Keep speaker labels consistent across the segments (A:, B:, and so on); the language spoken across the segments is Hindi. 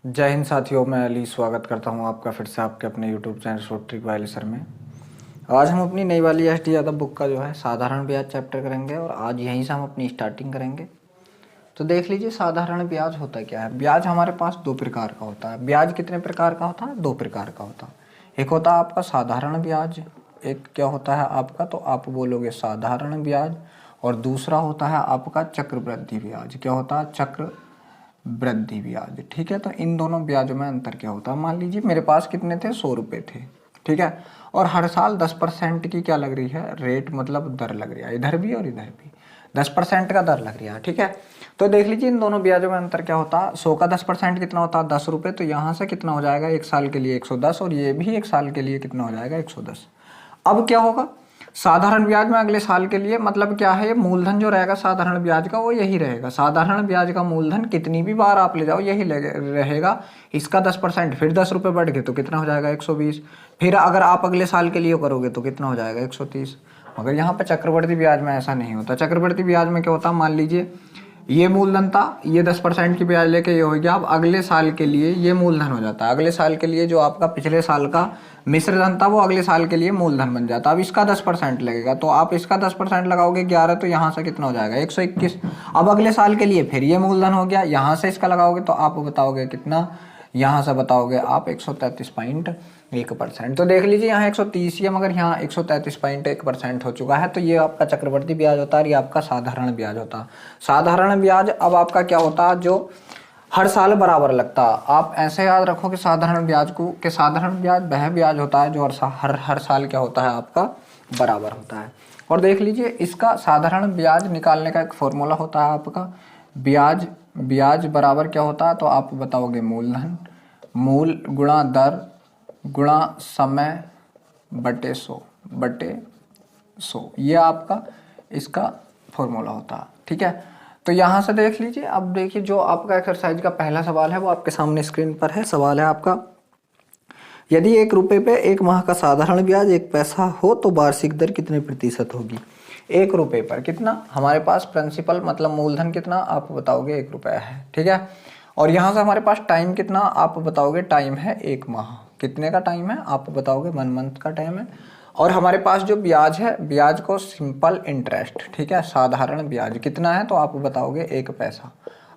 A: जय हिंद साथियों, मैं अली स्वागत करता हूं आपका फिर से आपके अपने YouTube चैनल शॉर्ट ट्रिक वाले सर में। आज हम अपनी नई वाली एस डी यादव बुक का जो है साधारण ब्याज चैप्टर करेंगे और आज यहीं से हम अपनी स्टार्टिंग करेंगे। तो देख लीजिए साधारण ब्याज होता क्या है। ब्याज हमारे पास दो प्रकार का होता है। ब्याज कितने प्रकार का होता है? दो प्रकार का होता है। एक होता है आपका साधारण ब्याज, एक क्या होता है आपका, तो आप बोलोगे साधारण ब्याज, और दूसरा होता है आपका चक्रवृद्धि ब्याज। क्या होता है? चक्र वृद्धि ब्याज। ठीक है, तो इन दोनों ब्याजों में अंतर क्या होता है? मान लीजिए मेरे पास कितने थे? 100 रुपये थे। ठीक है, और हर साल 10% की क्या लग रही है? रेट, मतलब दर लग रही है, इधर भी और इधर भी 10% का दर लग रही है। ठीक है, तो देख लीजिए इन दोनों ब्याजों में अंतर क्या होता है। 100 का 10% कितना होता है? 10 रुपये। तो यहाँ से कितना हो जाएगा? एक साल के लिए 110, और ये भी एक साल के लिए कितना हो जाएगा? 110। अब क्या होगा? साधारण ब्याज में अगले साल के लिए मतलब क्या है, मूलधन जो रहेगा साधारण ब्याज का वो यही रहेगा। साधारण ब्याज का मूलधन कितनी भी बार आप ले जाओ यही रहेगा। इसका 10%, फिर 10 रुपये बढ़ गए तो कितना हो जाएगा? 120। फिर अगर आप अगले साल के लिए करोगे तो कितना हो जाएगा? 130। मगर यहाँ पे चक्रवृद्धि ब्याज में ऐसा नहीं होता। चक्रवृद्धि ब्याज में क्या होता है, मान लीजिए ये मूलधन था, ये 10% की ब्याज लेके ये हो गया। अब अगले साल के लिए ये मूलधन हो जाता है। अगले साल के लिए जो आपका पिछले साल का मिश्र धन था वो अगले साल के लिए मूलधन बन जाता है। अब इसका 10% लगेगा, तो आप इसका 10% लगाओगे 11, तो यहाँ से कितना हो जाएगा? 121। अब अगले साल के लिए फिर ये मूलधन हो गया, यहाँ से इसका लगाओगे तो आप बताओगे कितना? यहाँ से बताओगे आप 133.1%। तो देख लीजिए यहाँ 130 है, मगर यहाँ 133.1% हो चुका है। तो ये आपका चक्रवृद्धि ब्याज होता है, ये आपका साधारण ब्याज होता है। साधारण ब्याज अब आपका क्या होता है, जो हर साल बराबर लगता है। आप ऐसे याद रखो कि साधारण ब्याज को, कि साधारण ब्याज वह ब्याज होता है जो हर साल क्या होता है आपका बराबर होता है। और देख लीजिए इसका साधारण ब्याज निकालने का एक फॉर्मूला होता है आपका। ब्याज बराबर क्या होता है, तो आप बताओगे मूलधन, मूल गुणा दर गुणा समय बटे 100। ये आपका इसका फॉर्मूला होता है। ठीक है, तो यहाँ से देख लीजिए। अब देखिए जो आपका एक्सरसाइज का पहला सवाल है वो आपके सामने स्क्रीन पर है। सवाल है आपका, यदि 1 रुपये पे 1 माह का साधारण ब्याज 1 पैसा हो तो वार्षिक दर कितने प्रतिशत होगी? 1 रुपये पर कितना हमारे पास प्रिंसिपल, मतलब मूलधन कितना आप बताओगे? 1 रुपया है। ठीक है, और यहाँ से हमारे पास टाइम कितना आप बताओगे? टाइम है 1 माह। कितने का टाइम है आप बताओगे? 1 मंथ का टाइम है। और हमारे पास जो ब्याज है, ब्याज को सिंपल इंटरेस्ट, ठीक है, साधारण ब्याज कितना है तो आप बताओगे 1 पैसा।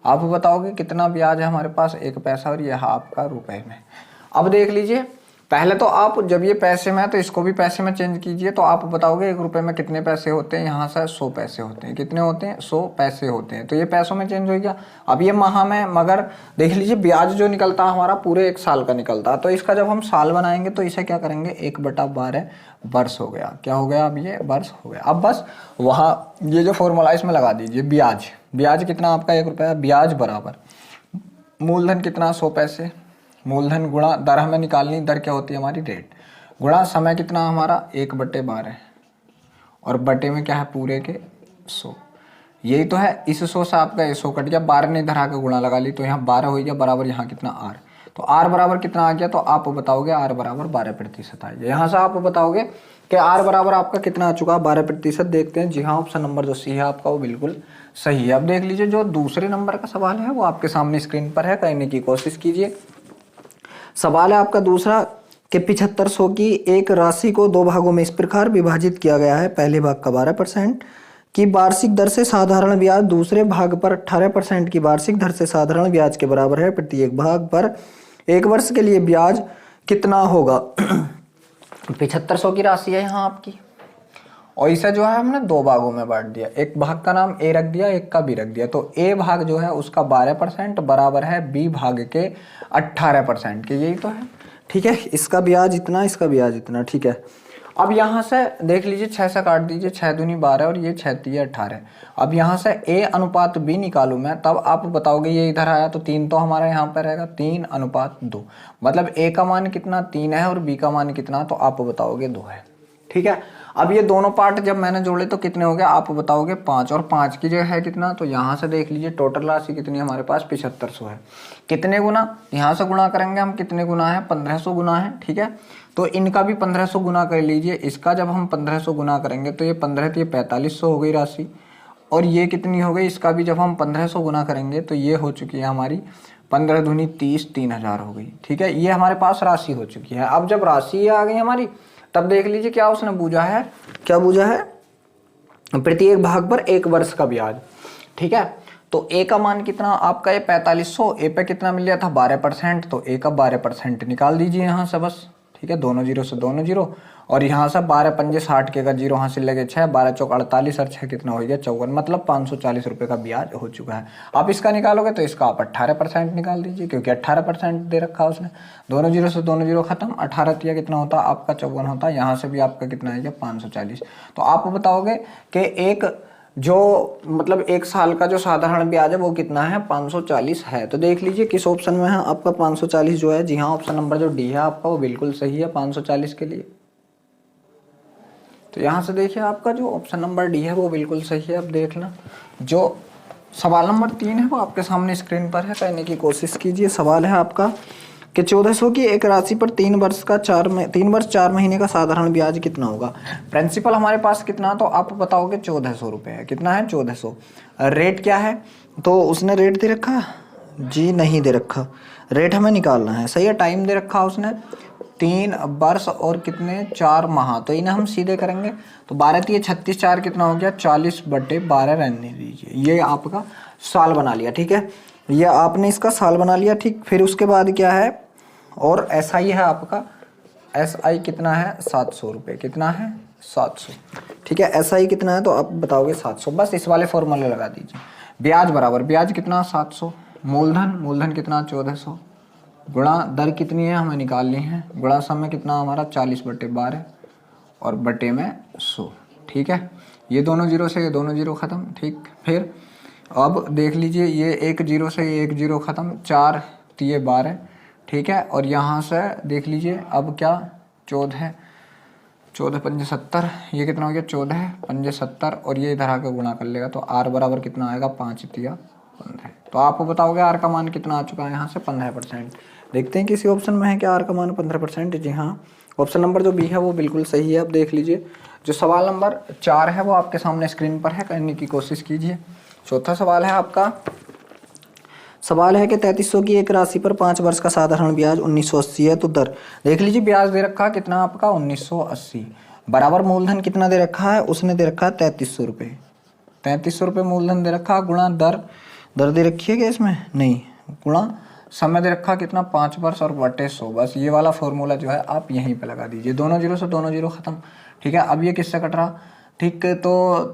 A: आप बताओगे कितना ब्याज है हमारे पास? 1 पैसा, और यह आपका रुपए में। अब देख लीजिए, पहले तो आप जब ये पैसे में है तो इसको भी पैसे में चेंज कीजिए। तो आप बताओगे 1 रुपये में कितने पैसे होते हैं? यहाँ से 100 पैसे होते हैं। कितने होते हैं? 100 पैसे होते हैं। तो ये पैसों में चेंज हो गया। अब ये माह में, मगर देख लीजिए ब्याज जो निकलता है हमारा पूरे 1 साल का निकलता है। तो इसका जब हम साल बनाएंगे तो इसे क्या करेंगे? 1/12 वर्ष हो गया। क्या हो गया? अब ये वर्ष हो गया। अब बस वहाँ ये जो फॉर्मूला इसमें लगा दीजिए। ब्याज कितना आपका? 1 रुपया। ब्याज बराबर मूलधन कितना? 100 पैसे। मूलधन गुणा दर हमें निकालनी, दर क्या होती है हमारी? रेट। गुणा समय कितना हमारा? 1/12, और बटे में क्या है? पूरे के 100। यही तो है। इस 100 से आपका 100 कट गया, 12 ने इधर आकर गुणा लगा ली तो यहाँ 12 हो गया बराबर, यहाँ कितना? आर। तो आर बराबर कितना आ गया? तो आप बताओगे आर बराबर 12% आ गया। यहाँ से आप बताओगे कि आर बराबर आपका कितना आ चुका है? 12%। देखते हैं। जी हाँ, ऑप्शन नंबर जो सी है आपका वो बिल्कुल सही है। अब देख लीजिए जो दूसरे नंबर का सवाल है वो आपके सामने स्क्रीन पर है, करने की कोशिश कीजिए। सवाल है आपका दूसरा कि 7500 की एक राशि को 2 भागों में इस प्रकार विभाजित किया गया है। पहले भाग का 12% की वार्षिक दर से साधारण ब्याज दूसरे भाग पर 18% की वार्षिक दर से साधारण ब्याज के बराबर है। प्रत्येक भाग पर 1 वर्ष के लिए ब्याज कितना होगा? 7500 की राशि है यहाँ आपकी, और इसे जो है हमने 2 भागों में बांट दिया। एक भाग का नाम ए रख दिया, एक का बी रख दिया। तो ए भाग जो है उसका 12% बराबर है बी भाग के 18% के। यही तो है। ठीक है, इसका ब्याज इतना, इसका ब्याज इतना। ठीक है, अब यहाँ से देख लीजिए 6 से काट दीजिए। 6 दूनी 12 और ये 6 तिया 18। अब यहाँ से ए अनुपात बी निकालूं मैं, तब आप बताओगे ये इधर आया तो 3 तो हमारा यहाँ पर रहेगा 3:2। मतलब ए का मान कितना? 3 है, और बी का मान कितना? तो आप बताओगे 2 है। ठीक है, अब ये दोनों पार्ट जब मैंने जोड़े तो कितने हो गए? आप बताओगे 5, और 5 की जगह है कितना? तो यहाँ से देख लीजिए टोटल राशि कितनी हमारे पास? 7500 है। कितने गुना? यहाँ से गुणा करेंगे हम। कितने गुना है? 1500 गुना है। ठीक है, तो इनका भी 1500 गुना कर लीजिए। इसका जब हम 1500 गुना करेंगे तो ये 15 तो ये 4500 हो गई राशि, और ये कितनी हो गई? इसका भी जब हम 1500 गुना करेंगे तो ये हो चुकी है हमारी 15 दूनी 30, 3000 हो गई। ठीक है, ये हमारे पास राशि हो चुकी है। अब जब राशि आ गई हमारी, तब देख लीजिए क्या उसने बूझा है, क्या बूझा है, प्रत्येक भाग पर 1 वर्ष का ब्याज। ठीक है, तो ए का मान कितना आपका, ये 4500, ए पे कितना मिल गया था 12%, तो ए का 12% निकाल दीजिए यहाँ से बस। ठीक है, दोनों जीरो से दोनों जीरो, और यहाँ से 12 पंजे 60 के का जीरो हासिल लगे 6, 12 चौक 48 और 6 कितना हो गया 54, मतलब 540 रुपये का ब्याज हो चुका है। आप इसका निकालोगे तो इसका आप 18% निकाल दीजिए, क्योंकि 18% दे रखा है उसने। दोनों जीरो से दोनों जीरो खत्म, 18 तिया कितना होता आपका 54 होता, यहाँ से भी आपका कितना आएगा 540। तो आप बताओगे कि एक जो मतलब 1 साल का जो साधारण ब्याज है वो कितना है, 540 है। तो देख लीजिए किस ऑप्शन में है आपका 540 जो है। जी हाँ, ऑप्शन नंबर जो डी है आपका वो बिल्कुल सही है 540 के लिए। तो यहाँ से देखिए आपका जो ऑप्शन नंबर डी है वो बिल्कुल सही है। अब देखना जो सवाल नंबर 3 है वो आपके सामने स्क्रीन पर है, कहने की कोशिश कीजिए। सवाल है आपका कि 1400 की एक राशि पर 3 वर्ष 4 महीने का साधारण ब्याज कितना होगा। प्रिंसिपल हमारे पास कितना, तो आप बताओगे 1400 रुपये है। कितना है 1400। रेट क्या है, तो उसने रेट दे रखा जी, नहीं दे रखा, रेट हमें निकालना है। सही है, टाइम दे रखा उसने 3 वर्ष और कितने 4 माह, तो इन्हें हम सीधे करेंगे तो 12 3 36 4 कितना हो गया 40/12 रहने दीजिए। ये आपका साल बना लिया। ठीक है, ये आपने इसका साल बना लिया। ठीक, फिर उसके बाद क्या है, और SI है आपका, SI कितना है 700 रुपये। कितना है 700। ठीक है, SI कितना है तो आप बताओगे 700, बस इस वाले फॉर्मूले लगा दीजिए। ब्याज बराबर ब्याज कितना 700, मूलधन कितना 1400, गुणा दर कितनी है हमें निकालनी है, गुणा समय कितना हमारा 40/12 और बटे में 100। ठीक है, ये दोनों जीरो से ये दोनों जीरो खत्म। ठीक, फिर अब देख लीजिए ये 1 जीरो से ये 1 जीरो खत्म, 4 तिये 12। ठीक है, और यहाँ से देख लीजिए अब क्या 14 पंजे 70, ये कितना हो गया 14 पंजे 70, और ये इधर आकर गुणा कर लेगा तो आर बराबर कितना आएगा 5 तिया 15। तो आपको बताओगे आर का मान कितना आ चुका है यहाँ से 15%। देखते हैं किसी ऑप्शन में है क्या आर का मान 15%। जी हाँ, ऑप्शन नंबर जो बी है वो बिल्कुल सही है। अब देख लीजिए जो सवाल नंबर 4 है वो आपके सामने स्क्रीन पर है, करने की कोशिश कीजिए। चौथा सवाल है आपका, सवाल है कि 3300 की एक राशि पर 5 वर्ष का साधारण ब्याज 1980 है, तो दर देख लीजिए ब्याज दे रखा है कितना आपका 1980, बराबर मूलधन कितना दे रखा है, उसने दे रखा है 3300 रुपये। 3300 रुपये मूलधन दे रखा, गुणा दर दे रखी है क्या इसमें, नहीं, गुणा समय दे रखा कितना 5 वर्ष और बटे 100। बस ये वाला फॉर्मूला जो है आप यहीं पे लगा दीजिए। दोनों जीरो से दोनों जीरो खत्म। ठीक है, अब ये किससे कट रहा, ठीक है, तो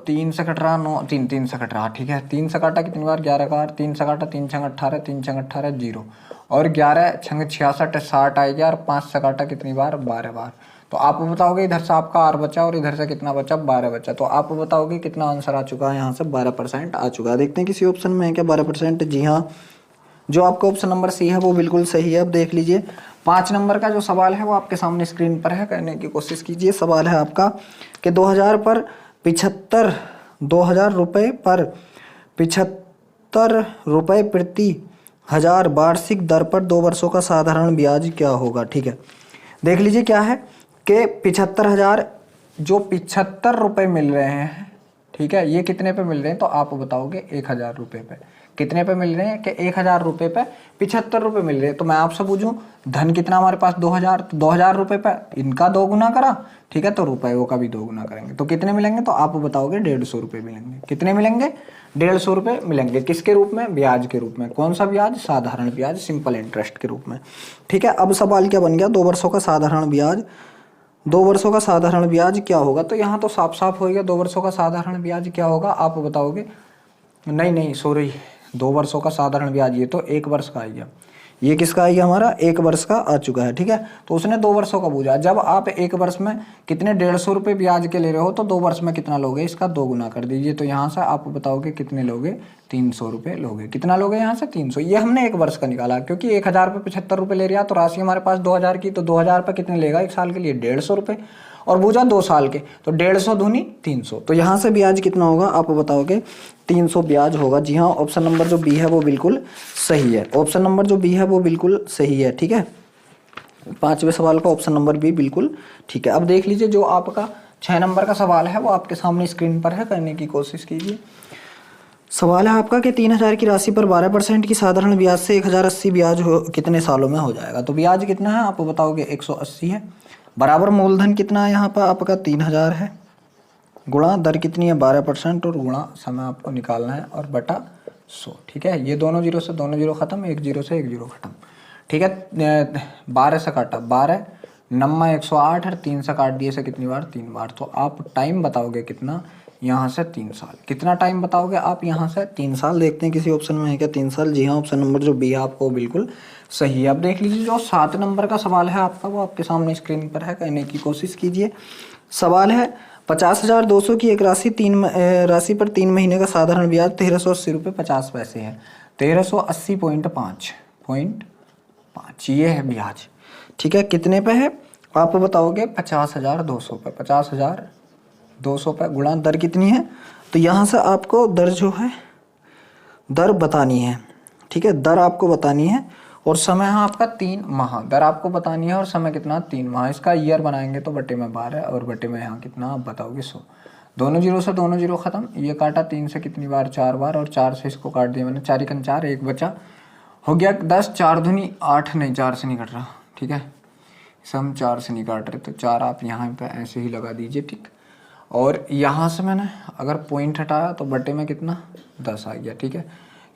A: 3 से कट रहा, 9 3 से कट रहा। ठीक है, 3 से काटा कितनी बार 11 बार, 3 से काटा 3 छंग 18, 3 छंग 18 0, और 11 छंग 66 60 आ गया, और 5 से काटा कितनी बार 12 बार। तो आप बताओगे इधर से आपका आर बचा और इधर से कितना बचा 12 बचा, तो आप बताओगे कितना आंसर आ चुका है यहाँ से 12% आ चुका है। देखते हैं किसी ऑप्शन में है क्या 12%। जी हाँ, जो आपका ऑप्शन नंबर सी है वो बिल्कुल सही है। अब देख लीजिए 5 नंबर का जो सवाल है वो आपके सामने स्क्रीन पर है, करने की कोशिश कीजिए। सवाल है आपका कि 2000 रुपये पर 75 रुपये प्रति 1000 वार्षिक दर पर 2 वर्षों का साधारण ब्याज क्या होगा। ठीक है, देख लीजिए क्या है कि 75,000 जो 75 रुपये मिल रहे हैं, ठीक है, ये कितने पे मिल रहे हैं, तो आप बताओगे 1000 रुपये पे। कितने पे मिल रहे हैं कि 1000 रुपये पे 75 रुपये मिल रहे हैं। तो मैं आपसे पूछूं धन कितना हमारे पास 2000, तो 2000 रुपये पे इनका 2 गुना करा, ठीक है, तो रुपयों का भी 2 गुना करेंगे तो कितने मिलेंगे, तो आप बताओगे 150 रुपये मिलेंगे। कितने मिलेंगे 150 रुपये मिलेंगे। किसके रूप में, ब्याज के रूप में। कौन सा ब्याज, साधारण ब्याज, सिंपल इंटरेस्ट के रूप में। ठीक है, अब सवाल क्या बन गया, 2 वर्षों का साधारण ब्याज, 2 वर्षों का साधारण ब्याज क्या होगा। तो यहाँ तो साफ साफ हो गया 2 वर्षों का साधारण ब्याज क्या होगा, आप बताओगे नहीं सॉरी 2 वर्षों का साधारण ब्याज, ये तो 1 वर्ष का आ गया, ये किसका आ गया हमारा 1 वर्ष का आ चुका है। ठीक है, तो उसने 2 वर्षों का पूछा। जब आप 1 वर्ष में कितने 150 रुपये ब्याज के ले रहे हो तो 2 वर्ष में कितना लोगे, इसका 2 गुना कर दीजिए। तो यहाँ से आप बताओगे कितने लोगे, 300 रुपये लोगे। कितना लोगे यहाँ से 300। ये हमने 1 वर्ष का निकाला, क्योंकि 1000 पे 75 रुपये ले रहा तो राशि हमारे पास 2000 की, तो 2000 पे कितने लेगा 1 साल के लिए 150 रुपये, और बूझा 2 साल के, तो 150 दूनी 300। तो यहाँ से ब्याज कितना होगा, आप बताओगे 300 ब्याज होगा। जी हाँ, ऑप्शन नंबर जो बी है वो बिल्कुल सही है। ऑप्शन नंबर जो बी है वो बिल्कुल सही है। ठीक है, 5वें सवाल का ऑप्शन नंबर बी बिल्कुल ठीक है। अब देख लीजिए जो आपका 6 नंबर का सवाल है वो आपके सामने स्क्रीन पर है, करने की कोशिश कीजिए। सवाल है आपका कि 3000 की राशि पर 12% की साधारण ब्याज से 1080 ब्याज कितने सालों में हो जाएगा। तो ब्याज कितना है आप बताओगे 180 है, बराबर मूलधन कितना है यहाँ पर आपका 3000 है, गुणा दर कितनी है 12% और गुणा समय आपको निकालना है और बटा 100। ठीक है, ये दोनों जीरो से दोनों जीरो खत्म, एक जीरो से एक जीरो खत्म। ठीक है, 12 से काटा 12, नम्मा 108 और 3 से काट दिए से कितनी बार 3 बार। तो आप टाइम बताओगे कितना, यहाँ से 3 साल। कितना टाइम बताओगे आप यहाँ से 3 साल। देखते हैं किसी ऑप्शन में है क्या 3 साल। जी हाँ, ऑप्शन नंबर जो बी है आपको बिल्कुल सही है। अब देख लीजिए जो 7 नंबर का सवाल है आपका वो आपके सामने स्क्रीन पर है, कहने की कोशिश कीजिए। सवाल है 50,200 की एक राशि पर 3 महीने का साधारण ब्याज 1380 रुपये 50 पैसे है। 1380.5 ये है ब्याज। ठीक है, कितने पे है आप बताओगे 50,200 पे। 50,200 पे गुणा दर कितनी है, तो यहाँ से आपको दर जो है दर बतानी है। ठीक है, दर आपको बतानी है और समय है आपका 3 माह। दर आपको बतानी है और समय कितना 3 माह। इसका ईयर बनाएंगे तो बटे में 12 और बटे में यहाँ कितना आप बताओगे 100। दोनों जीरो से दोनों जीरो खत्म, ये काटा 3 से कितनी बार 4 बार और 4 से इसको काट दिया मैंने, 4 1 4, एक बचा, हो गया 10, 4 दूनी 8, नहीं 4 से नहीं कट रहा। ठीक है, सम 4 से नहीं काट रहे तो 4 आप यहाँ पे ऐसे ही लगा दीजिए। ठीक, और यहाँ से मैंने अगर पॉइंट हटाया तो बटे में कितना 10 आ गया। ठीक है,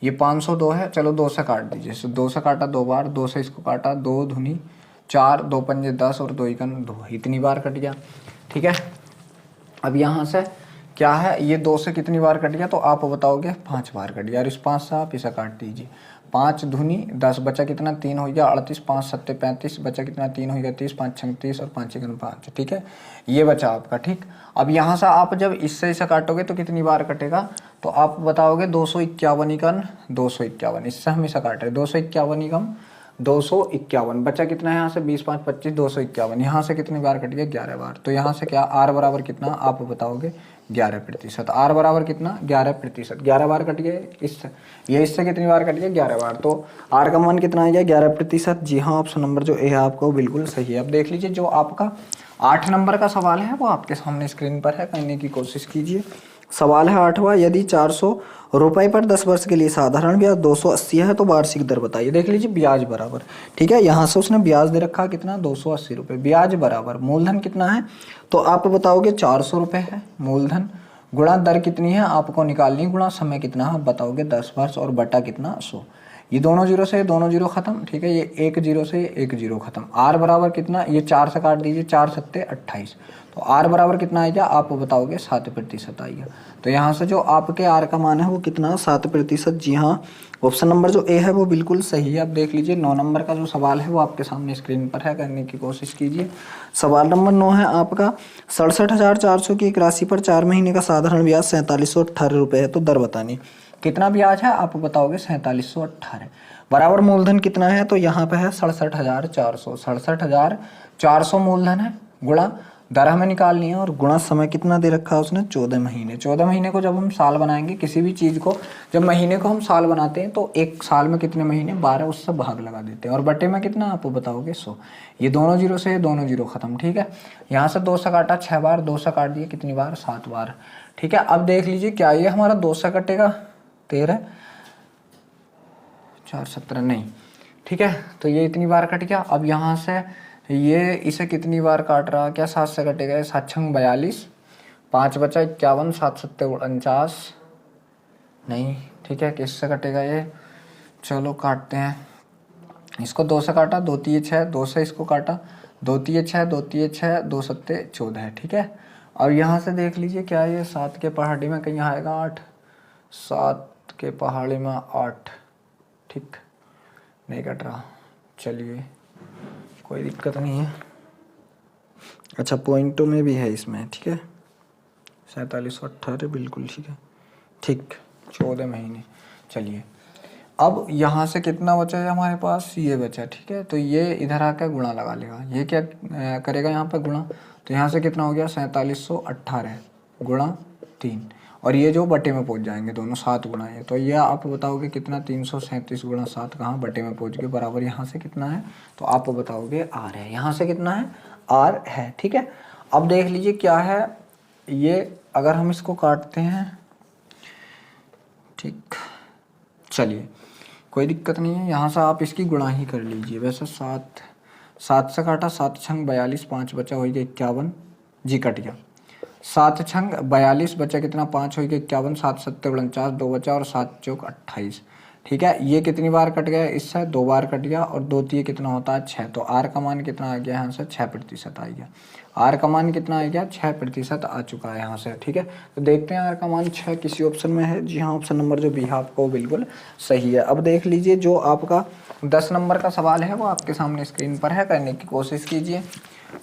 A: ये 502 है, चलो 2 से काट दीजिए। सो 2 से काटा 2 बार, 2 से इसको काटा 2 दूनी 4, 2 पंजे 10 और 2 एकन 2, इतनी बार कट गया। ठीक है, अब यहाँ से क्या है, ये 2 से कितनी बार कट गया तो आप बताओगे 5 बार कट गया। और इस 5 से आप इसे काट दीजिए, 5 दूनी 10, बचा कितना 3 हो गया 38, 5 7 35, बचा कितना 3 हो गया 30, 5 6 30 और 5 1 5। ठीक है, ये बचा आपका। ठीक, अब यहाँ से आप जब इससे इसे काटोगे तो कितनी बार कटेगा, तो आप बताओगे 251 इकन 251, इससे हम इसे काट रहे 251 इकम 251, बचा कितना है यहाँ से 20 5 25 251, यहाँ से कितनी बार कट गया 11 बार। तो यहाँ से क्या आर बराबर कितना आप बताओगे 11%। आर बराबर कितना 11%, 11 बार कट गया इससे, ये इससे कितनी बार कट गया 11 बार। तो आर का मान कितना आ गया 11%। जी हाँ, ऑप्शन नंबर जो ए है आपको बिल्कुल सही है। अब देख लीजिए जो आपका 8 नंबर का सवाल है वो आपके सामने स्क्रीन पर है, कहने की कोशिश कीजिए। सवाल है 8वां, यदि 400 रुपये पर 10 वर्ष के लिए साधारण ब्याज 280 है तो वार्षिक दर बताइए। देख लीजिए ब्याज बराबर, ठीक है, यहाँ से उसने ब्याज दे रखा कितना 280 रुपये, ब्याज बराबर मूलधन कितना है तो आप बताओगे 400 रुपये है मूलधन, गुणा दर कितनी है आपको निकालनी, गुणा समय कितना है आप बताओगे 10 वर्ष और बटा कितना 100। ये दोनों जीरो से दोनों जीरो खत्म। ठीक है, ये एक जीरो से एक जीरो खत्म। आर बराबर कितना, ये 4 से काट दीजिए, 4 सत्ते 28, तो आर बराबर कितना आएगा आप बताओगे 7% आएगा। तो यहाँ से जो आपके आर का मान है वो कितना 7%। जी हाँ, ऑप्शन नंबर जो ए है वो बिल्कुल सही है। अब देख लीजिए 9 नंबर का जो सवाल है वो आपके सामने स्क्रीन पर है, करने की कोशिश कीजिए। सवाल नंबर 9 है आपका 67,400 की एक राशि पर 4 महीने का साधारण ब्याज 4718 रुपये है तो दर बतानी। कितना ब्याज है आप बताओगे 4718, बराबर मूलधन कितना है तो यहाँ पे है 67,400, 67,400 मूलधन है, गुणा दर हमें निकालनी है और गुणा समय कितना दे रखा है उसने 14 महीने। 14 महीने को जब हम साल बनाएंगे किसी भी चीज़ को, जब महीने को हम साल बनाते हैं तो एक साल में कितने महीने 12, उससे भाग लगा देते हैं और बटे में कितना आप बताओगे 100। ये दोनों जीरो से दोनों जीरो खत्म। ठीक है, यहाँ से 2 से काटा 6 बार, 2 से काट दिए कितनी बार 7 बार। ठीक है, अब देख लीजिए क्या ये हमारा 2 से कटेगा 13 4 17 नहीं। ठीक है, तो ये इतनी बार कट गया। अब यहाँ से ये इसे कितनी बार काट रहा, क्या 7 से कटेगा, 7 छंग 42, 5 बचा 51, 7 सत्ते 49 नहीं। ठीक है, किससे कटेगा ये, चलो काटते हैं। इसको 2 से काटा 2 3 6, 2 से इसको काटा 2 3 6, 2 3 6, 2 सत्ते 14। ठीक है, और यहाँ से देख लीजिए क्या ये 7 के पहाड़ी में कहीं आएगा 8, 7 के पहाड़ी में 8। ठीक, नहीं कट रहा, चलिए कोई दिक्कत नहीं है। अच्छा, पॉइंटों में भी है इसमें। ठीक है, 4718 बिल्कुल ठीक है। ठीक, 14 महीने। चलिए, अब यहाँ से कितना बचा है हमारे पास, ये बचा। ठीक है, तो ये इधर आकर गुणा लगा लेगा, ये क्या करेगा यहाँ पर गुणा, तो यहाँ से कितना हो गया 4718 गुणा 3 और ये जो बटे में पहुंच जाएंगे दोनों 7 गुणा है, तो ये आप बताओगे कितना 337 गुणा 7 कहाँ बटे में पहुंच गए, बराबर यहाँ से कितना है तो आप बताओगे आर है। यहाँ से कितना है आर है। ठीक है, अब देख लीजिए क्या है ये, अगर हम इसको काटते हैं ठीक, चलिए कोई दिक्कत नहीं है। यहाँ से आप इसकी गुणा ही कर लीजिए। वैसे 7 से काटा, 7 छंग 42, 5 बचा हो गया 51, जी कट गया। 7 छंग 42 बचा कितना, 5 हो गया 51, 7 सत्ते 49, 2 बचा और 7 चौक 28। ठीक है, ये कितनी बार कट गया, इससे 2 बार कट गया और 2 तिये कितना होता है 6। तो आर का मान कितना आ गया यहाँ से 6% आ गया। आर का मान कितना आ गया 6% आ चुका है यहाँ से। ठीक है, तो देखते हैं आर का मान 6 किसी ऑप्शन में है। जी हाँ, ऑप्शन नंबर जो बी है आपका वो बिल्कुल सही है। अब देख लीजिए जो आपका 10 नंबर का सवाल है वो आपके सामने स्क्रीन पर है, करने की कोशिश कीजिए।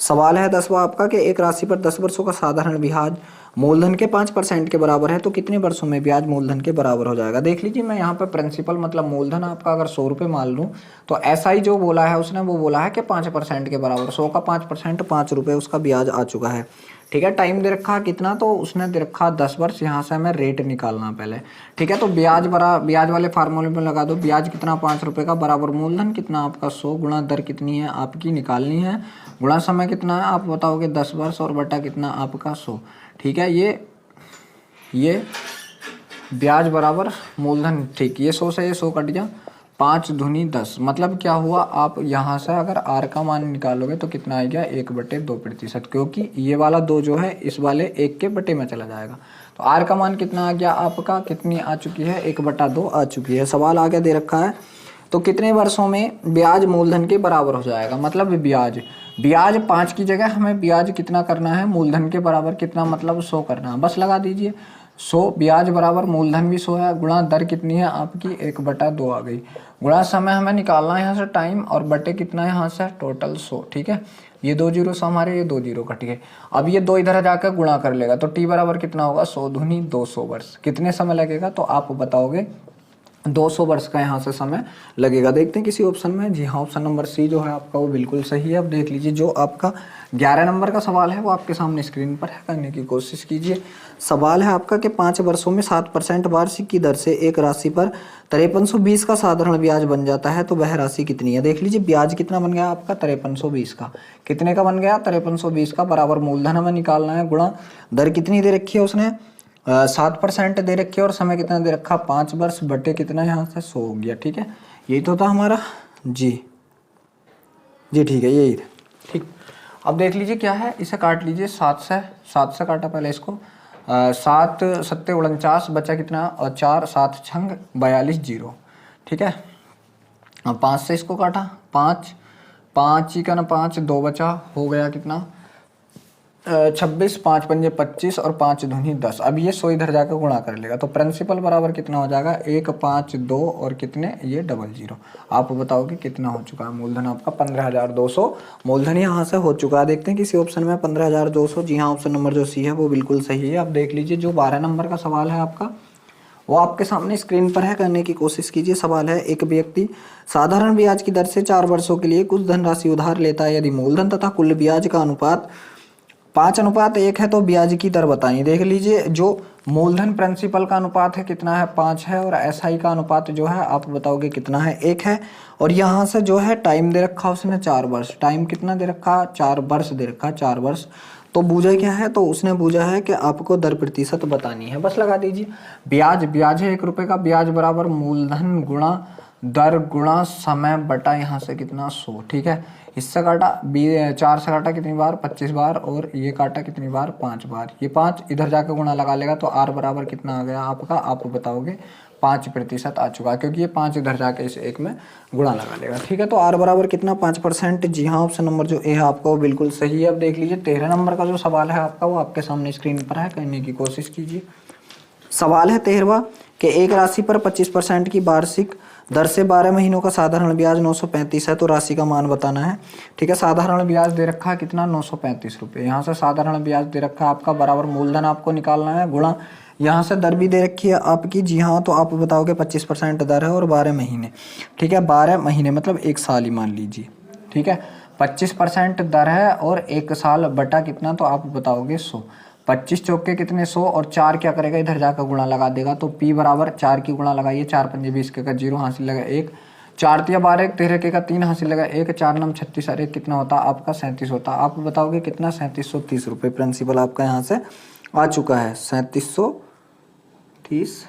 A: सवाल है 10वां आपका कि एक राशि पर 10 वर्षों का साधारण ब्याज मूलधन के 5% के बराबर है तो कितने वर्षों में ब्याज मूलधन के बराबर हो जाएगा। देख लीजिए, मैं यहाँ पे प्रिंसिपल मतलब मूलधन आपका अगर 100 रुपये मान लूँ तो ऐसा ही जो बोला है उसने वो बोला है कि 5% के बराबर, 100 का 5% 5 रुपये उसका ब्याज आ चुका है। ठीक है, टाइम दे रखा कितना, तो उसने दे रखा 10 वर्ष। यहाँ से हमें रेट निकालना पहले। ठीक है, तो ब्याज वाले फार्मूले में लगा दो। ब्याज कितना 5 रुपये का बराबर मूलधन कितना आपका 100 गुणा दर कितनी है आपकी निकालनी है, गुणा समय कितना है आप बताओगे 10 वर्ष और बटा कितना आपका 100। ठीक है, ये ब्याज बराबर मूलधन। ठीक, ये 100 से ये 100 कट गया, 5 दूनी 10। मतलब क्या हुआ, आप यहाँ से अगर आर का मान निकालोगे तो कितना आएगा 1/2%, क्योंकि ये वाला 2 जो है इस वाले 1 के बटे में चला जाएगा। तो आर का मान कितना आ गया आपका, कितनी आ चुकी है 1/2 आ चुकी है। सवाल आगे दे रखा है तो कितने वर्षों में ब्याज मूलधन के बराबर हो जाएगा। मतलब ब्याज 5 की जगह हमें ब्याज कितना करना है, मूलधन के बराबर कितना, मतलब 100 करना है। बस लगा दीजिए 100, ब्याज बराबर मूलधन भी 100 है, गुणा दर कितनी है आपकी 1/2 आ गई, गुणा समय हमें निकालना है यहाँ से टाइम, और बटे कितना है यहाँ से टोटल 100। ठीक है, ये 2 जीरो से हमारे ये 2 जीरो कट गए। अब ये 2 इधर जाकर गुणा कर लेगा तो टी बराबर कितना होगा 100 दूनी 200 वर्ष। कितने समय लगेगा तो आप बताओगे 200 वर्ष का यहाँ से समय लगेगा। देखते हैं किसी ऑप्शन में। जी हाँ, ऑप्शन नंबर सी जो है आपका वो बिल्कुल सही है। अब देख लीजिए जो आपका 11 नंबर का सवाल है वो आपके सामने स्क्रीन पर है, करने की कोशिश कीजिए। सवाल है आपका कि 5 वर्षों में 7% वार्षिक की दर से एक राशि पर 5320 का साधारण ब्याज बन जाता है तो वह राशि कितनी है। देख लीजिए ब्याज कितना बन गया आपका 5320 का, कितने का बन गया 5320 का, बराबर मूलधन हमें निकालना है, गुणा दर कितनी दे रखी है उसने 7% दे रखी है, और समय कितना दे रखा 5 वर्ष, बटे कितना यहाँ से 100 हो गया। ठीक है, यही तो था हमारा। जी ठीक है, यही था। ठीक, अब देख लीजिए क्या है, इसे काट लीजिए 7 से काटा पहले इसको, 7 सत्ते 49 बचा कितना, और 4 7 छंग 42 जीरो। ठीक है, 5 से इसको काटा, 5 ही का ना 5, 2 बचा, हो गया कितना 26, 5 पंजे 25 और 5 दूनी 10। अब ये 100 इधर जाकर गुणा कर लेगा तो प्रिंसिपल बराबर कितना हो जाएगा 1 5 2 और कितने ये 00। आप बताओगे कितना हो चुका है मूलधन आपका 15,200 मूलधन यहाँ से हो चुका है। देखते हैं किसी ऑप्शन में 15,200। जी हाँ, ऑप्शन नंबर जो सी है वो बिल्कुल सही है। आप देख लीजिए जो 12 नंबर का सवाल है आपका वो आपके सामने स्क्रीन पर है, करने की कोशिश कीजिए। सवाल है एक व्यक्ति साधारण ब्याज की दर से 4 वर्षों के लिए कुछ धनराशि उधार लेता है, यदि मूलधन तथा कुल ब्याज का अनुपात 5:1 है तो ब्याज की दर बताइए। देख लीजिए जो मूलधन प्रिंसिपल का अनुपात है कितना है 5 है, और एसआई का अनुपात जो है आप बताओगे कितना है 1 है, और यहाँ से जो है टाइम दे रखा उसने 4 वर्ष। टाइम कितना दे रखा 4 वर्ष दे रखा, 4 वर्ष। तो बूझा क्या है, तो उसने बूझा है कि आपको दर प्रतिशत बतानी है। बस लगा दीजिए ब्याज है 1 रुपये का, ब्याज बराबर मूलधन गुणा दर गुणा समय बटा यहाँ से कितना 100। ठीक है, इससे काटा 4 से काटा कितनी बार 25 बार, और ये काटा कितनी बार 5 बार। ये 5 इधर जाकर गुणा लगा लेगा तो आर बराबर कितना आ गया आपका, आप बताओगे 5% आ चुका है, क्योंकि ये 5 इधर जाके इस 1 में गुणा लगा लेगा। ठीक है, तो आर बराबर कितना 5%। जी हाँ, ऑप्शन नंबर जो ए है आपका वो बिल्कुल सही है। अब देख लीजिए 13 नंबर का जो सवाल है आपका वो आपके सामने स्क्रीन पर है, करने की कोशिश कीजिए। सवाल है 13वां कि एक राशि पर 25% की वार्षिक दर से 12 महीनों का साधारण ब्याज 935 है तो राशि का मान बताना है। ठीक है, साधारण ब्याज दे रखा है कितना 935 रुपये। यहाँ से साधारण ब्याज दे रखा है आपका, बराबर मूलधन आपको निकालना है, गुणा यहाँ से दर भी दे रखी है आपकी। जी हाँ, तो आप बताओगे 25% दर है और 12 महीने। ठीक है, 12 महीने मतलब 1 साल ही मान लीजिए। ठीक है, 25% दर है और 1 साल बटा कितना, तो आप बताओगे 100। 25 चौके कितने 100, और 4 क्या करेगा इधर जाकर गुणा लगा देगा, तो P बराबर 4 की गुणा लगाइए, 4 पंजे 20 के का 0 हासिल लगा 1, 4 तिया 12 13 के का 3 हासिल लगा 1, 4 9 36 और 1 कितना होता आपका 37 होता। आप बताओगे कितना 3730 रुपये प्रिंसिपल आपका यहाँ से आ चुका है 3730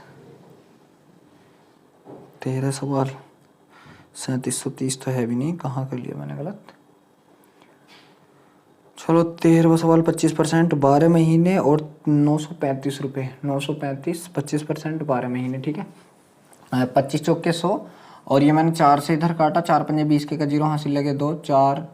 A: 13 सवाल 3730 तो है भी नहीं, कहाँ कर लिया मैंने गलत। चलो 13वां सवाल 25%, 12 महीने और 935 रुपये, 935 25%, 12 महीने, ठीक है। 25 चौके 100, और ये मैंने 4 से इधर काटा, 4 पंजे 20 के का 0 हासिल लगे 2, 4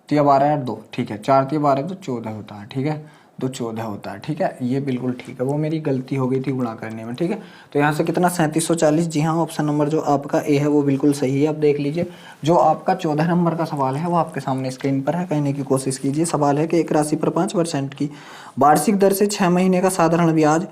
A: तिया 12 और 2, ठीक है। 4 तिया 12 तो 14 होता है, ठीक है, तो 14 होता है, ठीक है। ये बिल्कुल ठीक है, वो मेरी गलती हो गई थी गुणा करने में, ठीक है। तो यहाँ से कितना 3740, जी हाँ, ऑप्शन नंबर जो आपका ए है वो बिल्कुल सही है। अब देख लीजिए जो आपका 14 नंबर का सवाल है वो आपके सामने स्क्रीन पर है, कहने की कोशिश कीजिए। सवाल है कि एक राशि पर 5% की वार्षिक दर से 6 महीने का साधारण ब्याज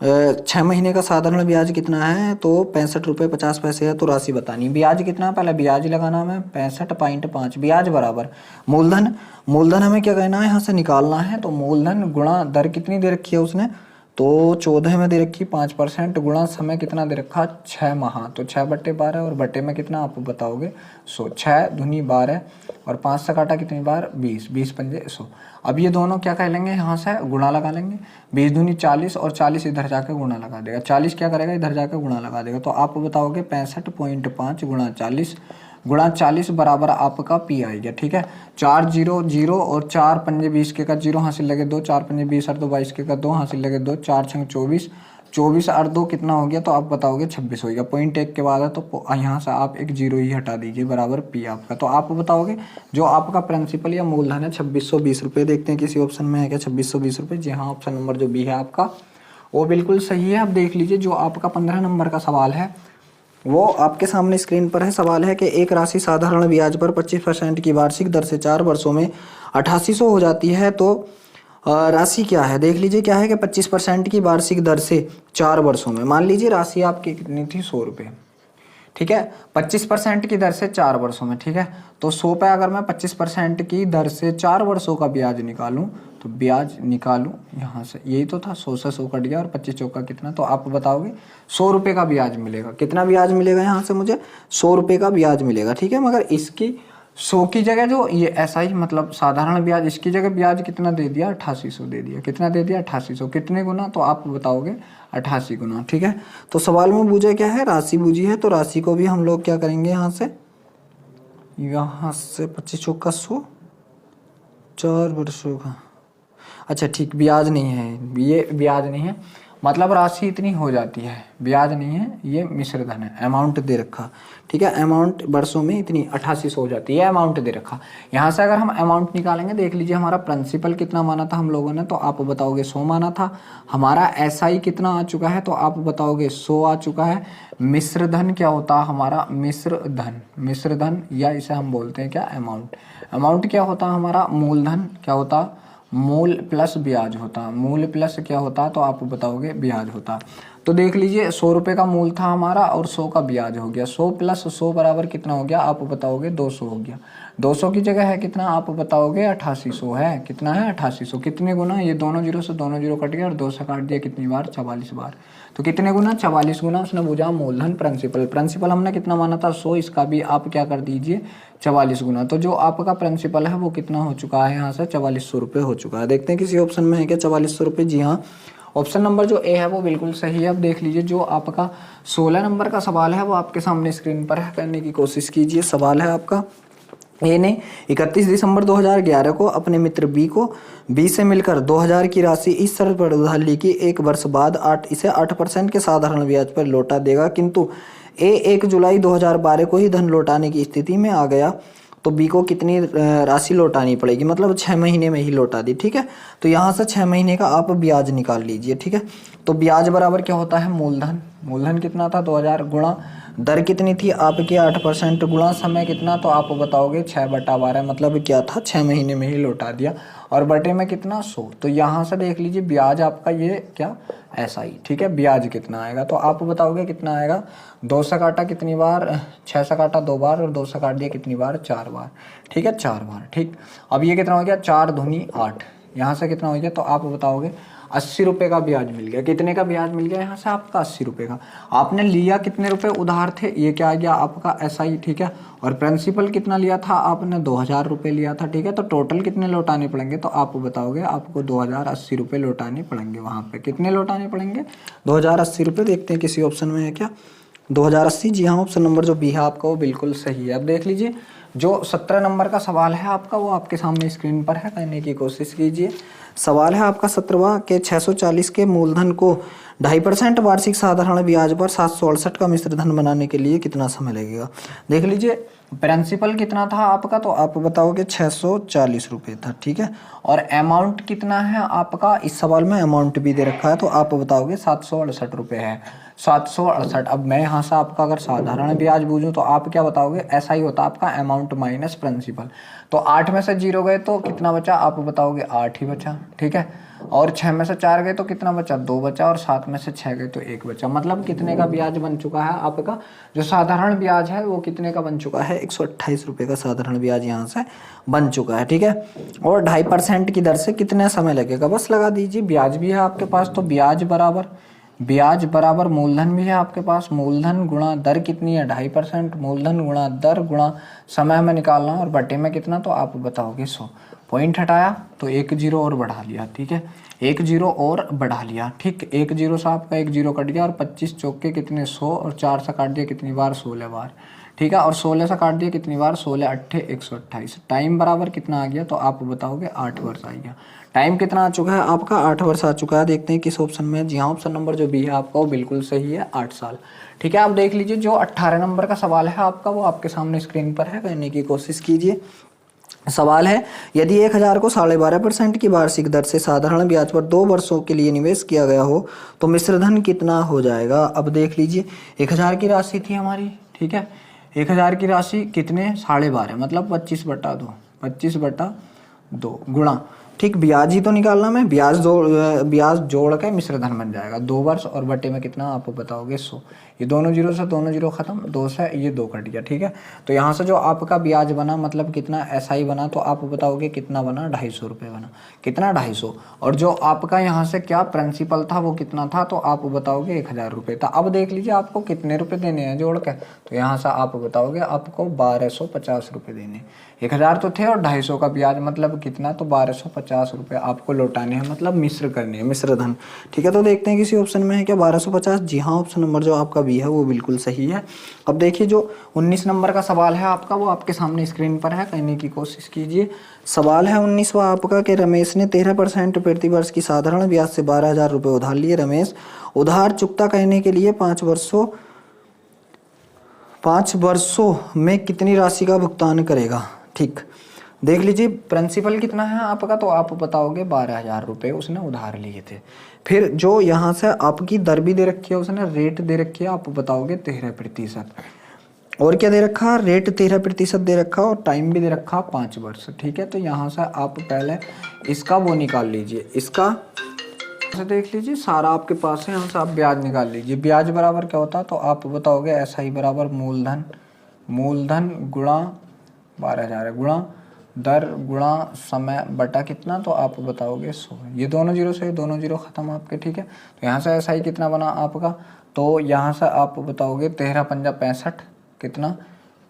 A: 6 महीने का साधारण ब्याज कितना है, तो 65 रुपये 50 पैसे है। तो राशि बतानी, ब्याज कितना है, पहले ब्याज लगाना है 65.5, ब्याज बराबर मूलधन, मूलधन हमें क्या कहना है यहाँ से निकालना है, तो मूलधन गुणा दर कितनी दे रखी है उसने, तो 14 में दे रखी 5%, गुणा समय कितना दे रखा 6 माह, तो 6/12 और बटे में कितना आप बताओगे 100, 6 दूनी 12 और 5 से काटा कितनी बार 20, 20 पंजे 100। अब ये दोनों क्या कह लेंगे, यहाँ से गुणा लगा लेंगे, 20 दूनी 40 और 40 इधर जाकर गुणा लगा देगा, 40 क्या करेगा इधर जाकर गुणा लगा देगा, तो आप बताओगे 65.5 गुणा 40 बराबर आपका पी आ गया, ठीक है। 4 0 0 और 4 पंजे 20 के का 0 हासिल लगे 2, 4 पंजे 20 और 2 22 के का 2 हासिल लगे 2, 4 छंग 24, 24 और 2 कितना हो गया, तो आप बताओगे 26 हो गया। पॉइंट 1 के बाद है तो यहाँ से आप एक 0 ही हटा दीजिए, बराबर पी आपका। तो आप बताओगे जो आपका प्रिंसिपल या मूलधन है 2620 रुपये। देखते हैं किसी ऑप्शन में है क्या 2620 रुपये, जी हाँ, ऑप्शन नंबर जो बी है आपका वो बिल्कुल सही है। अब देख लीजिए जो आपका 15 नंबर का सवाल है वो आपके सामने स्क्रीन पर है। सवाल है कि एक राशि साधारण ब्याज पर 25% की वार्षिक दर से 4 वर्षों में 8800 हो जाती है, तो राशि क्या है। देख लीजिए क्या है कि 25% की वार्षिक दर से 4 वर्षों में, मान लीजिए राशि आपकी कितनी थी 100 रुपये, ठीक है, 25% की दर से 4 वर्षों में, ठीक है। तो 100 पे अगर मैं 25% की दर से 4 वर्षों का ब्याज निकालूं, तो ब्याज निकालूं यहाँ से, यही तो था 100 से 100 कट गया और 25 चौका कितना, तो आप बताओगे 100 रुपये का ब्याज मिलेगा। कितना ब्याज मिलेगा यहाँ से मुझे 100 रुपये का ब्याज मिलेगा, ठीक है। मगर इसकी 100 की जगह जो ये ऐसा ही मतलब साधारण ब्याज, इसकी जगह ब्याज कितना दे दिया 8800 दे दिया, कितना दे दिया 8800, कितने गुना, तो आप बताओगे 88 गुना, ठीक है। तो सवाल में बूझे क्या है, राशि बूझी है, तो राशि को भी हम लोग क्या करेंगे यहाँ से 25 चौका 100, 4 वर्षों का, अच्छा ठीक, ब्याज नहीं है, ये ब्याज नहीं है, मतलब राशि इतनी हो जाती है, ब्याज नहीं है, ये मिश्र धन है, अमाउंट दे रखा, ठीक है। अमाउंट वर्षों में इतनी 8800 हो जाती है, अमाउंट दे रखा। यहाँ से अगर हम अमाउंट निकालेंगे, देख लीजिए हमारा प्रिंसिपल कितना माना था हम लोगों ने, तो आप बताओगे 100 माना था। हमारा एसआई कितना आ चुका है, तो आप बताओगे 100 आ चुका है। मिश्र धन क्या होता है हमारा, मिश्र धन या इसे हम बोलते हैं क्या अमाउंट। अमाउंट क्या होता है हमारा, मूलधन क्या होता, मूल प्लस ब्याज होता, मूल प्लस क्या होता, तो आप बताओगे ब्याज होता। तो देख लीजिए 100 रुपये का मूल था हमारा और 100 का ब्याज हो गया, 100 प्लस 100 बराबर कितना हो गया, आप बताओगे 200 हो गया। 200 की जगह है कितना, आप बताओगे 8800 है, कितना है 8800, कितने गुना, ये दोनों जीरो से दोनों जीरो कट गया और 2 से काट दिया कितनी बार 44 बार, तो कितने गुना 44 गुना उसने बुझा मूलधन प्रिंसिपल हमने कितना माना था 100, इसका भी आप क्या कर दीजिए 44 गुना। तो जो आपका प्रिंसिपल है वो कितना हो चुका है यहाँ से 4400 रुपये हो चुका है। देखते हैं किसी ऑप्शन में है क्या 4400 रुपये, जी हाँ, ऑप्शन नंबर जो ए है वो बिल्कुल सही है। अब देख लीजिए जो आपका 16 नंबर का सवाल है वो आपके सामने स्क्रीन पर है, करने की कोशिश कीजिए। सवाल है आपका, ए ने 31 दिसंबर 2011 को अपने मित्र बी से मिलकर 2000 की राशि इस शर्त पर उधार ली कि 1 वर्ष बाद इसे 8% के साधारण ब्याज पर लौटा देगा, किंतु ए 1 जुलाई 2012 को ही धन लौटाने की स्थिति में आ गया, तो बी को कितनी राशि लौटानी पड़ेगी, मतलब 6 महीने में ही लौटा दी, ठीक है। तो यहाँ से 6 महीने का आप ब्याज निकाल लीजिए, ठीक है। तो ब्याज बराबर क्या होता है, मूलधन कितना था 2000 गुणा दर कितनी थी आपकी 8% गुणा समय कितना, तो आप बताओगे 6/12, मतलब क्या था 6 महीने में ही लौटा दिया, और बटे में कितना 100। तो यहाँ से देख लीजिए ब्याज आपका ये क्या ऐसा ही, ठीक है। ब्याज कितना आएगा, तो आप बताओगे कितना आएगा, 2 से काटा कितनी बार, 6 से काटा 2 बार और 2 से काट दिया कितनी बार 4 बार, ठीक है, 4 बार, ठीक। अब ये कितना हो गया 4 दूनी 8, यहाँ से कितना हो गया, तो आप बताओगे 80 रुपये का ब्याज मिल गया। कितने का ब्याज मिल गया यहाँ से आपका 80 रुपये का। आपने लिया कितने रुपए उधार थे, ये क्या आ गया आपका एसआई, ठीक है। और प्रिंसिपल कितना लिया था आपने 2000 रुपये लिया था, ठीक है। तो टोटल कितने लौटाने पड़ेंगे, तो आप बताओगे आपको 2080 रुपये लौटाने पड़ेंगे। वहाँ पे कितने लौटाने पड़ेंगे 2080 रुपये। देखते हैं किसी ऑप्शन में है क्या 2080, जी हाँ, ऑप्शन नंबर जो बी है आपका वो बिल्कुल सही है। अब देख लीजिए जो 17 नंबर का सवाल है आपका वो आपके सामने स्क्रीन पर है, कहने की कोशिश कीजिए। सवाल है आपका 17वां के 640 के मूलधन को 2.5% वार्षिक साधारण ब्याज पर 768 का मिश्र धन बनाने के लिए कितना समय लगेगा। देख लीजिए प्रिंसिपल कितना था आपका, तो आप बताओगे 640 रुपये था, ठीक है। और अमाउंट कितना है आपका, इस सवाल में अमाउंट भी दे रखा है, तो आप बताओगे 768 रुपये है, 768। अब मैं यहाँ से आपका अगर साधारण ब्याज बूझूं तो आप क्या बताओगे, ऐसा ही होता आपका अमाउंट माइनस प्रिंसिपल। तो 8 में से 0 गए तो कितना बचा, आप बताओगे 8 ही बचा, ठीक है। और 6 में से 4 गए तो कितना बचा, 2 बचा। और 7 में से 6 गए तो 1 बचा। मतलब कितने का ब्याज बन चुका है आपका, जो साधारण ब्याज है वो कितने का बन चुका है, 128 रुपये का साधारण ब्याज यहाँ से बन चुका है, ठीक है। और 2.5% की दर से कितने समय लगेगा, बस लगा दीजिए। ब्याज भी है आपके पास तो ब्याज बराबर मूलधन भी है आपके पास, मूलधन गुणा दर कितनी है 2.5%, मूलधन गुणा दर गुणा समय में निकालना और बटे में कितना, तो आप बताओगे 100। पॉइंट हटाया तो 1 0 और बढ़ा लिया, ठीक है, 1 0 और बढ़ा लिया, ठीक। 1 0 से आपका 1 0 कट गया और 25 चौके कितने 100 और 4 से काट दिया कितनी बार 16 बार, ठीक है। और 16 से काट दिया कितनी बार 16 8 128। टाइम बराबर कितना आ गया, तो आप बताओगे 8 वर्ष आ गया। टाइम कितना आ चुका है आपका, 8 वर्ष आ चुका है। देखते हैं किस ऑप्शन में, जी हाँ, ऑप्शन नंबर जो बी है आपका वो बिल्कुल सही है, 8 साल, ठीक है। आप देख लीजिए जो 18 नंबर का सवाल है आपका वो आपके सामने स्क्रीन पर है, कहने की कोशिश कीजिए। सवाल है यदि 1000 को 12.5% की वार्षिक दर से साधारण ब्याज पर 2 वर्षों के लिए निवेश किया गया हो तो मिश्रधन कितना हो जाएगा। अब देख लीजिए 1000 की राशि थी हमारी, ठीक है। 1000 की राशि कितने 12.5 मतलब 25/2, 25/2 गुणा, ठीक। ब्याज ही तो निकालना में, ब्याज जोड़ के मिश्रधन बन जाएगा 2 वर्ष और बटे में कितना आप बताओगे 100। ये दोनों जीरो से दोनों जीरो खत्म, 2 से ये 2 कट गया, ठीक है। तो यहाँ से जो आपका ब्याज बना मतलब कितना SI बना, तो आप बताओगे कितना बना 250 रुपये बना, कितना 250। और जो आपका यहाँ से क्या प्रिंसिपल था वो कितना था, तो आप बताओगे 1000 रुपये था। अब देख लीजिए आपको कितने रुपये देने हैं जोड़ के, तो यहाँ से आप बताओगे आपको 1250 रुपये देने। 1000 तो थे और 250 का ब्याज मतलब कितना, तो 1250 रुपये आपको लौटाने हैं, मतलब मिश्र करने हैं, मिश्रधन, ठीक है। तो देखते हैं किसी ऑप्शन में है क्या 1250, जी हाँ, ऑप्शन नंबर जो आपका बी है वो बिल्कुल सही है। अब देखिए जो 19 नंबर का सवाल है आपका वो आपके सामने स्क्रीन पर है, कहने की कोशिश कीजिए। सवाल है 19वां आपका कि रमेश ने 13% प्रति वर्ष की साधारण ब्याज से 12,000 रुपये उधार लिए। रमेश उधार चुकता करने के लिए 5 वर्षों में कितनी राशि का भुगतान करेगा, ठीक। देख लीजिए प्रिंसिपल कितना है आपका, तो आप बताओगे 12,000 रुपये उसने उधार लिए थे। फिर जो यहाँ से आपकी दर भी दे रखी है, उसने रेट दे रखी है, आप बताओगे 13%। और क्या दे रखा, रेट 13% दे रखा और टाइम भी दे रखा 5 वर्ष, ठीक है। तो यहाँ से आप पहले इसका वो निकाल लीजिए, इसका देख लीजिए सारा आपके पास है, यहाँ से आप ब्याज निकाल लीजिए। ब्याज बराबर क्या होता है, तो आप बताओगे SI बराबर मूलधन गुणा 12,000 गुणा दर गुणा समय बटा कितना, तो आप बताओगे 100। ये दोनों जीरो से दोनों जीरो खत्म आपके, ठीक है। तो यहाँ से SI कितना बना आपका, तो यहाँ से आप बताओगे 13 पंजा 65 कितना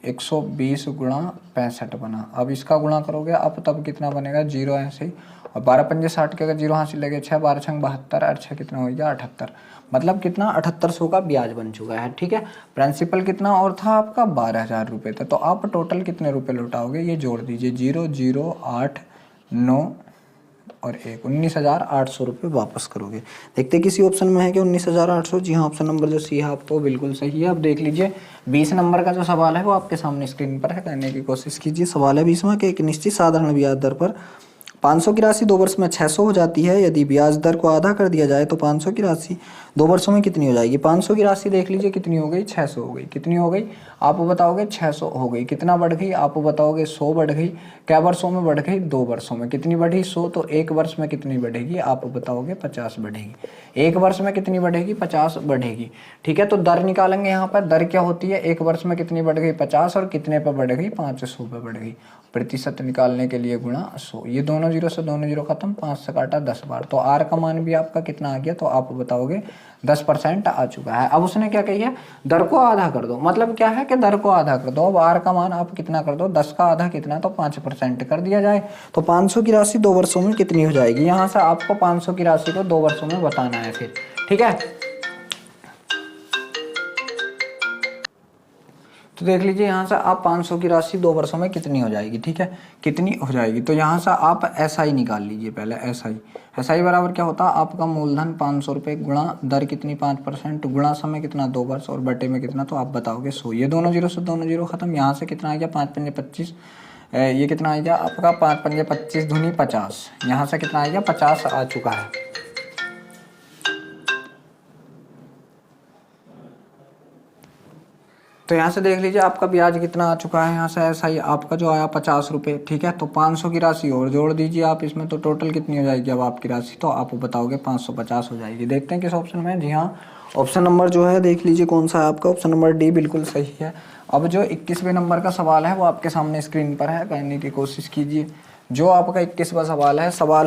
A: 120 गुणा 65 बना। अब इसका गुणा करोगे आप तब कितना बनेगा, 0 ऐसे ही। और 12 पंजे 60 के अगर 0 हासिल लगे 6 12 6 72 और 6 कितना हो गया 78, मतलब कितना 7800 का ब्याज बन चुका है, ठीक है। प्रिंसिपल कितना और था आपका 12,000 रुपये था। तो आप टोटल कितने रुपए लौटाओगे, ये जोड़ दीजिए 0 0 8 9 और 1 19,800 रुपये वापस करोगे। देखते किसी ऑप्शन में है कि 19,800, जी हाँ, ऑप्शन नंबर जो सी है आपको बिल्कुल सही है। अब देख लीजिए 20 नंबर का जो सवाल है वो आपके सामने स्क्रीन पर है, कहने की कोशिश कीजिए। सवाल है 20वां कि एक निश्चित साधारण ब्याज दर पर 500 की राशि 2 वर्ष में 600 हो जाती है। यदि ब्याज दर को आधा कर दिया जाए तो 500 की राशि 2 वर्षों में कितनी हो जाएगी। 500 की राशि देख लीजिए कितनी हो गई, 600 हो गई। कितनी हो गई आप बताओगे 600 हो गई। कितना बढ़ गई आप बताओगे 100 बढ़ गई। क्या वर्षों में बढ़ गई, 2 वर्षों में। कितनी बढ़ी 100, तो 1 वर्ष में कितनी बढ़ेगी आप बताओगे 50 बढ़ेगी। 1 वर्ष में कितनी बढ़ेगी 50 बढ़ेगी, ठीक है। तो दर निकालेंगे यहाँ पर, दर क्या होती है 1 वर्ष में कितनी बढ़ गई 50 और कितने पर बढ़ गई 500 पर बढ़ गई। प्रतिशत निकालने के लिए गुणा 100, ये दोनों जीरो से दोनों जीरो खत्म, 5 से काटा 10 बार, तो R का मान भी आपका कितना आ गया, तो आप बताओगे 10% आ चुका है। अब उसने क्या कही है, दर को आधा कर दो, मतलब क्या है कि दर को आधा कर दो। अब R का मान आप कितना कर दो, 10 का आधा कितना, तो 5% कर दिया जाए। तो 500 की राशि 2 वर्षों में कितनी हो जाएगी, यहाँ से आपको 500 की राशि को 2 वर्षों में बताना है फिर, ठीक है। तो देख लीजिए यहाँ से आप 500 की राशि 2 वर्षों में कितनी हो जाएगी, ठीक है, कितनी हो जाएगी। तो यहाँ से आप SI निकाल लीजिए पहले। SI बराबर क्या होता है आपका मूलधन 500 रुपये गुणा दर कितनी 5% गुणा समय कितना 2 वर्ष और बटे में कितना, तो आप बताओगे 100। ये दोनों जीरो से दोनों जीरो खत्म। यहाँ से कितना आ गया 5 पंजे 25, ये कितना आ गया आपका 5 पंजे 25 दूनी 50। यहाँ से कितना आ गया 50 आ चुका है। तो यहाँ से देख लीजिए आपका ब्याज कितना आ चुका है। यहाँ से SI आपका जो आया 50 रुपये, ठीक है। तो 500 की राशि और जोड़ दीजिए आप इसमें, तो टोटल कितनी हो जाएगी अब आपकी राशि, तो आप बताओगे 550 हो जाएगी। देखते हैं किस ऑप्शन में। जी हाँ, ऑप्शन नंबर जो है देख लीजिए कौन सा है आपका, ऑप्शन नंबर डी बिल्कुल सही है। अब जो 21वें नंबर का सवाल है वो आपके सामने स्क्रीन पर है, कहने की कोशिश कीजिए। जो आपका 21वां सवाल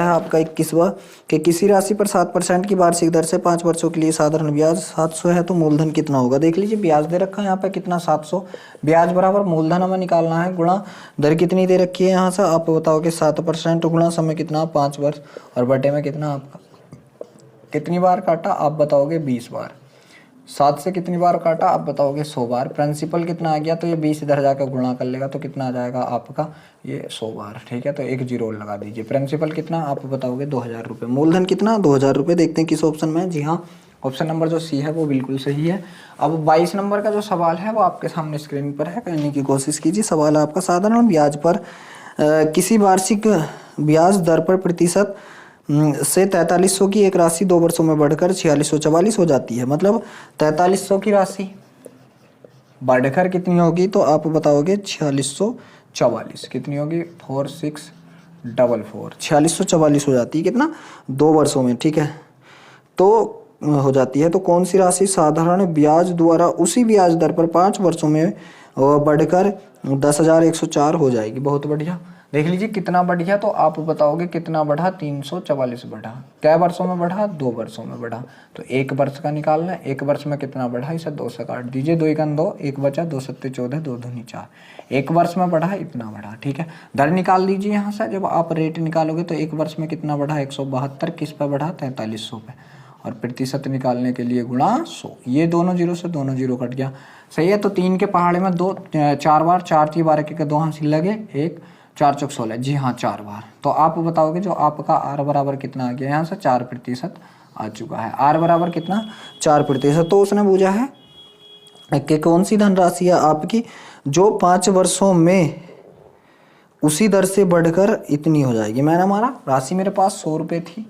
A: है आपका 21वां कि किसी राशि पर 7% की वार्षिक दर से 5 वर्षों के लिए साधारण ब्याज 700 है तो मूलधन कितना होगा। देख लीजिए ब्याज दे रखा है यहाँ पे कितना 700, ब्याज बराबर मूलधन हमें निकालना है गुणा दर कितनी दे रखी है। यहाँ से आप बताओगे 7% गुणा समय कितना 5 वर्ष और बटे में कितना आपका, कितनी बार काटा आप बताओगे 20 बार। 7 से कितनी बार काटा आप बताओगे 100 बार। प्रिंसिपल कितना आ गया, तो ये 20 इधर जाकर गुणा कर लेगा तो कितना आ जाएगा आपका ये 100 बार, ठीक है। तो एक जीरो लगा दीजिए। प्रिंसिपल कितना आप बताओगे 2000 रुपये। मूलधन कितना 2000 रुपये। देखते हैं किस ऑप्शन में। जी हाँ, ऑप्शन नंबर जो सी है वो बिल्कुल सही है। अब 22 नंबर का जो सवाल है वो आपके सामने स्क्रीन पर है, कहने की कोशिश कीजिए। सवाल है आपका साधारण ब्याज पर किसी वार्षिक ब्याज दर पर प्रतिशत से 4300 की एक राशि 2 वर्षों में बढ़कर 4644 हो जाती है। मतलब 4300 की राशि बढ़कर कितनी होगी, तो आप बताओगे 4644 कितनी होगी 4644 4644 हो जाती है कितना 2 वर्षों में, ठीक है। तो हो जाती है। तो कौन सी राशि साधारण ब्याज द्वारा उसी ब्याज दर पर 5 वर्षों में बढ़कर 10,104 हो जाएगी। बहुत बढ़िया। देख लीजिए कितना बढ़ गया, तो आप बताओगे कितना बढ़ा 344 बढ़ा। कै वर्षों में बढ़ा 2 वर्षों में बढ़ा। तो 1 वर्ष का निकालना है, 1 वर्ष में कितना बढ़ा इसे 2 से काट दीजिए। 2 एकन 2, 1 बचा 2 सत्ते 14 2 दूनी 4। 1 वर्ष में बढ़ा इतना बढ़ा, ठीक है। दर निकाल दीजिए यहाँ से। जब आप रेट निकालोगे तो 1 वर्ष में कितना बढ़ा 172, किस पे बढ़ा 4300 पे, और प्रतिशत निकालने के लिए गुणा 100। ये दोनों जीरो से दोनों जीरो कट गया, सही है। तो 3 के पहाड़े में 2 4 बार, 4 3 12 के 2 हासिल लगे, 1 4 चौक 16। जी हाँ 4 बार। तो आप बताओगे जो आपका आर बराबर कितना आ गया, यहाँ से 4% आ चुका है। आर बराबर कितना 4%। तो उसने पूछा है कि कौन सी धनराशि है आपकी जो 5 वर्षों में उसी दर से बढ़कर इतनी हो जाएगी। मैंने हमारा राशि मेरे पास 100 रुपये थी,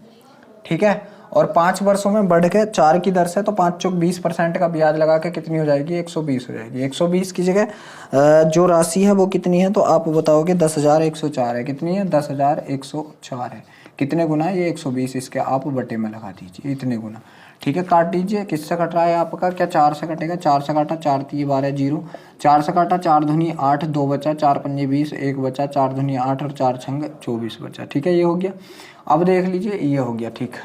A: ठीक है, और 5 वर्षों में बढ़ के 4 की दर से, तो 5 चौक 20% का ब्याज लगा के कितनी हो जाएगी 120 हो जाएगी। 120 की जगह जो राशि है वो कितनी है, तो आप बताओगे 10,104 है। कितनी है 10,104 है। कितने गुना, ये 120, इसके आप बटे में लगा दीजिए इतने गुना, ठीक है। काट दीजिए। किससे कट रहा है आपका, क्या 4 से कटेगा, 4 से काटा 4 3 12 0, 4 से काटा 4 दूनी 8, 2 बचा, 4 पंजे 20, 1 बचा, 4 दूनी 8 और 4 छंग 24 बचा, ठीक है। ये हो गया। अब देख लीजिए ये हो गया, ठीक।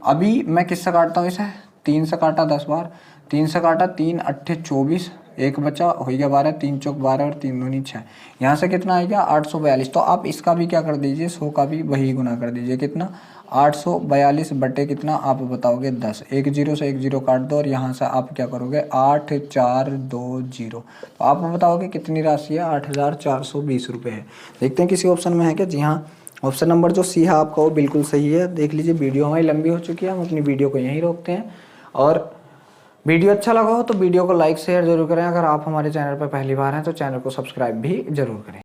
A: अभी मैं किससे काटता हूँ इसे, 3 से काटा 10 बार, 3 से काटा 3 8 24, 1 बचा हो गया 12, 3 चौक 12 और 3 दूनी 6। यहाँ से कितना आएगा 842। तो आप इसका भी क्या कर दीजिए 100 का भी वही गुना कर दीजिए। कितना 842 बटे कितना आप बताओगे 10। 1 जीरो से 1 जीरो काट दो और यहाँ से आप क्या करोगे 8 4 2 0। तो आप बताओगे कितनी राशि है 8,420 रुपये है। देखते हैं किसी ऑप्शन में है क्या। जी हाँ, ऑप्शन नंबर जो सी है आपका वो बिल्कुल सही है। देख लीजिए वीडियो हमारी लंबी हो चुकी है, हम अपनी वीडियो को यहीं रोकते हैं। और वीडियो अच्छा लगा हो तो वीडियो को लाइक शेयर जरूर करें। अगर आप हमारे चैनल पर पहली बार हैं तो चैनल को सब्सक्राइब भी जरूर करें।